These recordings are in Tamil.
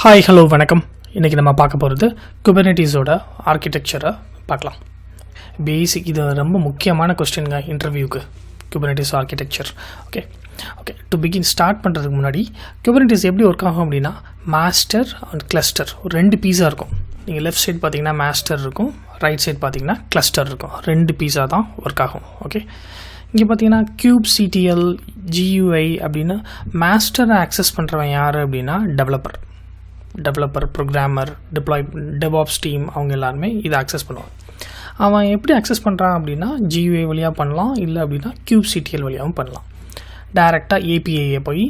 ஹாய் ஹலோ வணக்கம். இன்றைக்கி நம்ம பார்க்க போகிறது குபர்னெட்டிஸோட ஆர்கிடெக்சரை பார்க்கலாம். பேசிக் இது ரொம்ப முக்கியமான கொஸ்டின்ங்க இன்டர்வியூக்கு. Kubernetes architecture okay to begin start பண்ணுறதுக்கு முன்னாடி குபர்னெட்டிஸ் எப்படி ஒர்க் ஆகும் அப்படின்னா மாஸ்டர் அண்ட் கிளஸ்டர் ஒரு ரெண்டு பீஸாக இருக்கும். நீங்கள் லெஃப்ட் சைட் பார்த்தீங்கன்னா மாஸ்டர் இருக்கும், ரைட் சைட் பார்த்தீங்கன்னா கிளஸ்டர் இருக்கும். ரெண்டு பீஸாக தான் ஒர்க் ஆகும். ஓகே, இங்கே பார்த்தீங்கன்னா kubectl GUI அப்படின்னு மாஸ்டரை ஆக்சஸ் பண்ணுறவன் யார் அப்படின்னா டெவலப்பர் ப்ரோக்ராமர் டெவாப்ஸ் டீம் அவங்க எல்லாருமே இதை ஆக்சஸ் பண்ணுவாங்க. அவன் எப்படி ஆக்சஸ் பண்ணுறான் அப்படின்னா GUI வழியாக பண்ணலாம், இல்லை அப்படின்னா kubectl வழியாகவும் பண்ணலாம். டைரெக்டாக APIயை போய்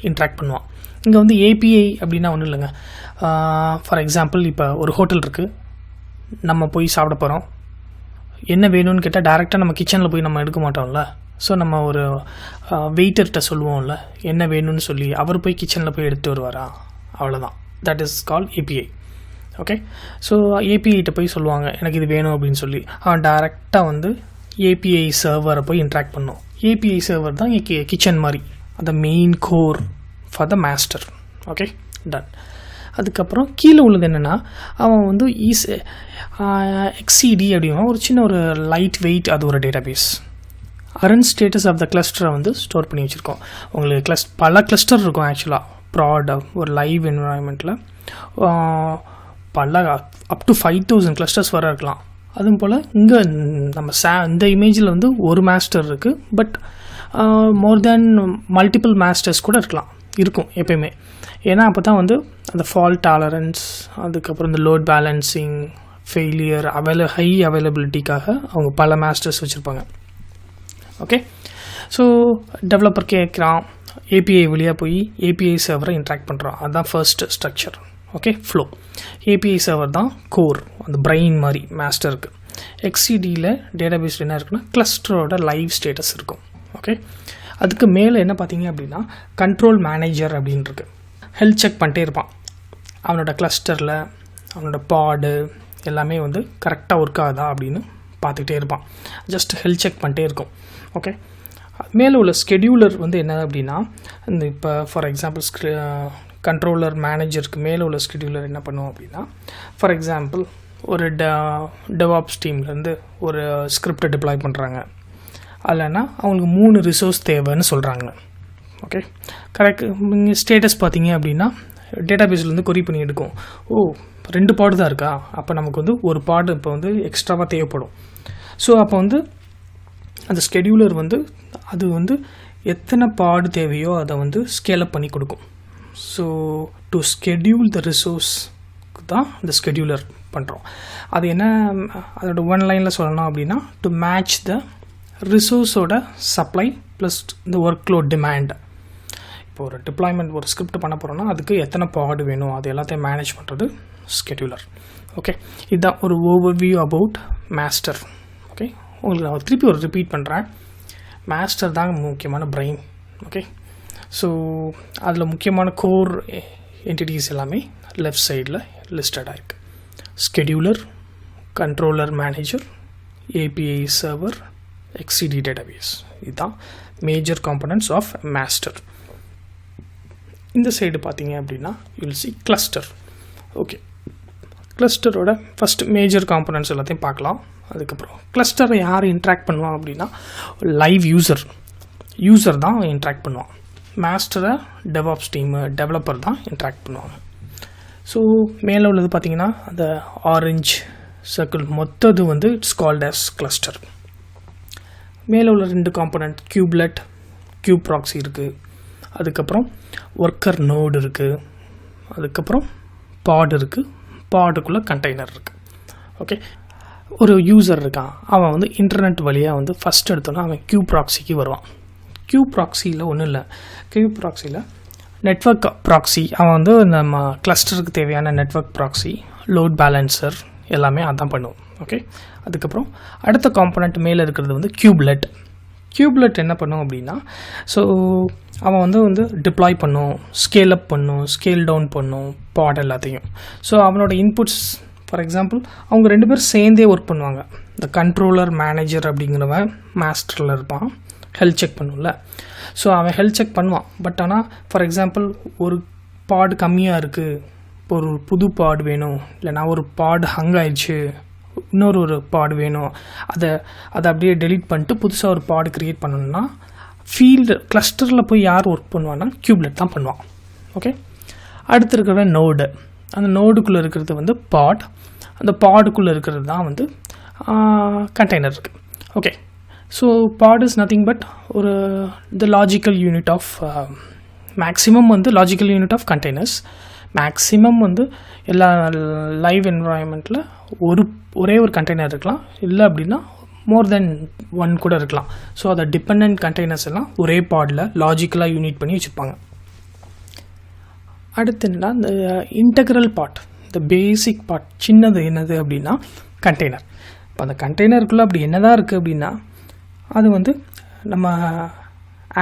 இன்ட்ராக்ட் பண்ணுவான். இங்கே வந்து API அப்படின்னா ஒன்றும் இல்லைங்க. ஃபார் எக்ஸாம்பிள் இப்போ ஒரு ஹோட்டல் இருக்குது, நம்ம போய் சாப்பிட போகிறோம். என்ன வேணும்னு கேட்டால் டேரெக்டாக நம்ம கிச்சனில் போய் நம்ம எடுக்க மாட்டோம்ல. ஸோ நம்ம ஒரு வெயிட்டர்கிட்ட சொல்லுவோம்ல என்ன வேணும்னு சொல்லி, அவர் போய் கிச்சனில் போய் எடுத்து வருவாரா, அவ்வளோதான். That is call API. Okay, so APIகிட்ட போய் சொல்லுவாங்க எனக்கு இது வேணும் அப்படின்னு சொல்லி. அவன் டைரெக்டாக வந்து API சர்வரை போய் இன்ட்ராக்ட் பண்ணும். API சர்வர் தான் கிச்சன் மாதிரி, அந்த main core for the master. Okay, done. அதுக்கப்புறம் கீழே உள்ளது என்னென்னா அவன் வந்து XCD அப்படின்னா ஒரு சின்ன ஒரு லைட் வெயிட், அது ஒரு database. Current status of the கிளஸ்டரை வந்து ஸ்டோர் பண்ணி வச்சுருக்கோம். உங்களுக்கு பல கிளஸ்டர் இருக்கும். ஆக்சுவலாக ஒரு லைவ் என்வரான்மெண்ட்டில் பல அப் டு 5000 கிளஸ்டர்ஸ் வர இருக்கலாம். அதுவும் போல் இங்கே நம்ம இந்த இமேஜில் வந்து ஒரு மாஸ்டர் இருக்குது, but more than multiple masters கூட இருக்கும் எப்பயுமே. ஏன்னா அப்போ தான் வந்து அந்த ஃபால்ட் டாலரன்ஸ், அதுக்கப்புறம் இந்த லோட் பேலன்சிங், ஃபெயிலியர், ஹை அவைலபிலிட்டிக்காக அவங்க பல மாஸ்டர்ஸ் வச்சுருப்பாங்க. ஓகே, ஸோ டெவலப்பர் கேட்குறான், API வழியாக போய் API சர்வரை இன்ட்ராக்ட் பண்ணுறான். அதுதான் first structure. Okay, flow. API server தான் கோர், அந்த பிரெயின் மாதிரி மாஸ்டருக்கு. XCDயில் டேட்டாபேஸில் என்ன இருக்குன்னா கிளஸ்டரோட லைவ் ஸ்டேட்டஸ் இருக்கும். ஓகே, அதுக்கு மேலே என்ன பார்த்தீங்க அப்படின்னா கண்ட்ரோல் மேனேஜர் அப்படின்னு இருக்கு. ஹெல்த் செக் பண்ணிட்டே இருப்பான். அவனோட கிளஸ்டரில் அவனோட பாடு எல்லாமே வந்து கரெக்டாக ஒர்க் ஆகுதா அப்படின்னு பார்த்துக்கிட்டே இருப்பான். ஜஸ்ட் ஹெல்த் செக் பண்ணிட்டே இருக்கும். ஓகே, மேலே உள்ள ஸ்கெடியூலர் வந்து என்ன அப்படின்னா இந்த இப்போ ஃபார் எக்ஸாம்பிள் கண்ட்ரோலர் மேனேஜருக்கு மேலே உள்ள ஸ்கெடியூலர் என்ன பண்ணுவோம் அப்படின்னா, ஃபார் எக்ஸாம்பிள் ஒரு டெவாப்ஸ் டீம்லேருந்து ஒரு ஸ்கிரிப்டை டிப்ளாய் பண்ணுறாங்க. இல்லைன்னா அவங்களுக்கு 3 ரிசோர்ஸ் தேவைன்னு சொல்கிறாங்க. Okay, correct. நீங்கள் ஸ்டேட்டஸ் பார்த்தீங்க அப்படின்னா டேட்டாபேஸ்லேருந்து கொரி பண்ணி எடுக்கும். 2 பாடு தான் இருக்கா, அப்போ நமக்கு வந்து ஒரு பாடு இப்போ வந்து எக்ஸ்ட்ராவாக தேவைப்படும். ஸோ அப்போ வந்து அந்த ஸ்கெடியூலர் வந்து அது வந்து எத்தனை பாடு தேவையோ அதை வந்து ஸ்கேலப் பண்ணி கொடுக்கும். ஸோ டு ஸ்கெடியூல் த ரிசோர்ஸ்க்கு தான் இந்த ஸ்கெடியூலர் பண்ணுறோம். அது என்ன, அதோட ஒன் லைனில் சொல்லணும் அப்படின்னா டு மேட்ச் த ரிசோர்ஸோட சப்ளை ப்ளஸ் இந்த ஒர்க் லோட் டிமாண்ட். இப்போ ஒரு டிப்ளாய்மெண்ட் ஒரு ஸ்கிரிப்ட் பண்ண போகிறோன்னா அதுக்கு எத்தனை பாடு வேணும் அது எல்லாத்தையும் மேனேஜ் பண்ணுறது ஸ்கெடியூலர். ஓகே, இதுதான் ஒரு ஓவர்வியூ அபவுட் மாஸ்டர். ஓகே, உங்களுக்கு நான் திருப்பி ரிப்பீட் பண்ணுறேன். மாஸ்டர் தான் முக்கியமான பிரெயின். ஓகே, ஸோ அதில் முக்கியமான கோர் என்டிட்டிஸ் எல்லாமே லெஃப்ட் சைடில் லிஸ்டட் ஆகிருக்கு. Scheduler, controller manager, API server, XCD database. இதுதான் மேஜர் காம்பனன்ட்ஸ் ஆஃப் மாஸ்டர். இந்த சைடு பார்த்தீங்க அப்படின்னா யூல் சி கிளஸ்டர். ஓகே, கிளஸ்டரோட ஃபஸ்ட் மேஜர் காம்பனன்ட்ஸ் எல்லாத்தையும் பார்க்கலாம். அதுக்கப்புறம் கிளஸ்டரை யார் இன்ட்ராக்ட் பண்ணுவான் அப்படின்னா லைவ் யூசர் தான் இன்ட்ராக்ட் பண்ணுவான். மாஸ்டரை டெவாப்ஸ் டீமு டெவலப்பர் தான் இன்ட்ராக்ட் பண்ணுவாங்க. ஸோ மேலே உள்ளது பார்த்தீங்கன்னா அந்த ஆரஞ்ச் சர்க்கிள் மொத்தது வந்து இட்ஸ் கால்ட் அஸ் கிளஸ்டர். மேலே உள்ள 2 காம்பனண்ட் கியூப்லெட், கியூப் ப்ராக்ஸி இருக்குது. அதுக்கப்புறம் ஒர்க்கர் நோடு இருக்குது. அதுக்கப்புறம் பாட் இருக்குது. பாடுக்குள்ளே கண்டெய்னர் இருக்குது. ஓகே, ஒரு யூசர் இருக்கான், அவன் வந்து இன்டர்நெட் வழியாக வந்து ஃபஸ்ட் எடுத்தோன்னா அவன் கியூப் ப்ராக்ஸிக்கு வருவான். கியூப் ப்ராக்ஸியில் ஒன்றும் இல்லை, கியூப் ப்ராக்ஸியில் நெட்வொர்க் ப்ராக்ஸி. அவன் வந்து நம்ம கிளஸ்டருக்கு தேவையான நெட்வொர்க் ப்ராக்ஸி, லோட் பேலன்சர் எல்லாமே அதான் பண்ணுவோம். ஓகே, அதுக்கப்புறம் அடுத்த காம்பனண்ட் மேலே இருக்கிறது வந்து கியூப்லெட் என்ன பண்ணும் அப்படின்னா, ஸோ அவன் வந்து டிப்ளாய் பண்ணும், ஸ்கேல் அப் பண்ணும், ஸ்கேல் டவுன் பண்ணும் பாட் எல்லாத்தையும். ஸோ அவனோட இன்புட்ஸ் ஃபார் எக்ஸாம்பிள் அவங்க 2 பேரும் சேர்ந்தே ஒர்க் பண்ணுவாங்க. இந்த கண்ட்ரோலர் மேனேஜர் அப்படிங்கிறவன் மாஸ்டரில் இருப்பான், ஹெல்த் செக் பண்ணும்ல. ஸோ அவன் ஹெல்த் செக் பண்ணுவான். பட் ஆனால் ஃபார் எக்ஸாம்பிள் ஒரு பாடு கம்மியாக இருக்குது, இப்போ ஒரு புது பாட் வேணும், இல்லைனா ஒரு பாட் ஹங் ஆயிடுச்சு, இன்னொரு பாட் வேணும், அதை அப்படியே டெலீட் பண்ணிட்டு புதுசாக ஒரு பாட் க்ரியேட் பண்ணணும்னா ஃபீல்டு கிளஸ்டரில் போய் யார் ஒர்க் பண்ணுவான்னா குபர்னெட் தான் பண்ணுவான். ஓகே, அடுத்து இருக்கிற நோடு, அந்த நோடுக்குள்ளே இருக்கிறது வந்து பாட், அந்த பாடுக்குள்ளே இருக்கிறது தான் வந்து கண்டெய்னர் இருக்குது. Okay, so pod is nothing but ஒரு the logical unit of maximum வந்து logical unit of containers. Maximum வந்து எல்லா லைவ் என்வரான்மெண்ட்டில் ஒரே ஒரு கண்டெய்னர் இருக்கலாம், இல்லை அப்படின்னா மோர் தென் ஒன் கூட இருக்கலாம். ஸோ அதை டிபெண்ட் கண்டெய்னர்ஸ் எல்லாம் ஒரே பாடில் லாஜிக்கலாக யூனிட் பண்ணி வச்சுருப்பாங்க. அடுத்து என்னன்னா இந்த இன்டெக்ரல் பார்ட், இந்த பேசிக் பார்ட் சின்னது என்னது அப்படின்னா கண்டெய்னர். இப்போ அந்த கண்டெய்னருக்குள்ளே அப்படி என்னதான் இருக்குது அப்படின்னா அது வந்து நம்ம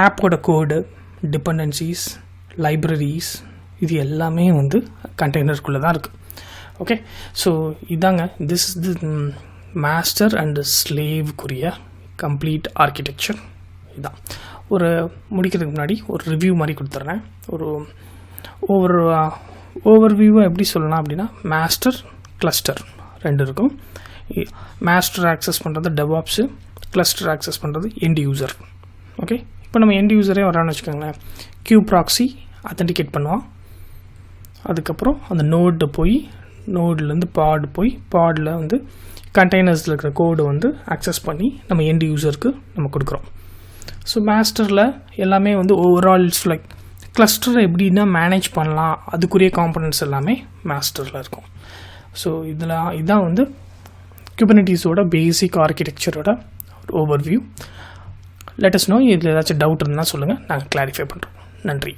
ஆப்போட கோடு, டிபெண்டன்சிஸ், லைப்ரரிஸ், இது எல்லாமே வந்து கண்டெய்னருக்குள்ளே தான் இருக்குது. ஓகே, ஸோ இதாங்க this is the master and ஸ்லேவுக்குரிய கம்ப்ளீட் ஆர்கிடெக்சர். இதுதான் ஒரு முடிக்கிறதுக்கு முன்னாடி ஒரு ரிவ்யூ மாதிரி கொடுத்துட்றேன். ஒரு ஓவர்வியூவை எப்படி சொல்லலாம் அப்படின்னா மாஸ்டர் கிளஸ்டர் ரெண்டு இருக்கும். மாஸ்டர் ஆக்சஸ் பண்ணுறது டெவாப்ஸு, கிளஸ்டர் ஆக்சஸ் பண்ணுறது எண்ட் யூசர். ஓகே, இப்போ நம்ம எண்ட் யூசரே வரான்னு வச்சுக்கோங்களேன், கியூ ப்ராக்ஸி அத்தன்டிகேட் பண்ணுவான். அதுக்கப்புறம் அந்த நோடு போய் நோட்லேருந்து பாட் போய் பாடில் வந்து கண்டெய்னர்ஸில் இருக்கிற கோடு வந்து அக்சஸ் பண்ணி நம்ம எண்ட் யூசருக்கு நம்ம கொடுக்குறோம். ஸோ மாஸ்டரில் எல்லாமே வந்து ஓவரால் லைக் கிளஸ்டரை எப்படின்னா மேனேஜ் பண்ணலாம், அதுக்குரிய காம்பனன்ட்ஸ் எல்லாமே மாஸ்டரில் இருக்கும். ஸோ இதுதான் வந்து குபர்னெட்டிஸோட பேசிக் ஆர்கிடெக்சரோட ஓவர்வியூ. லெட் அஸ் நோ இதில் ஏதாச்சும் டவுட் இருந்தால் சொல்லுங்கள், நாங்கள் கிளாரிஃபை பண்ணுறோம். நன்றி.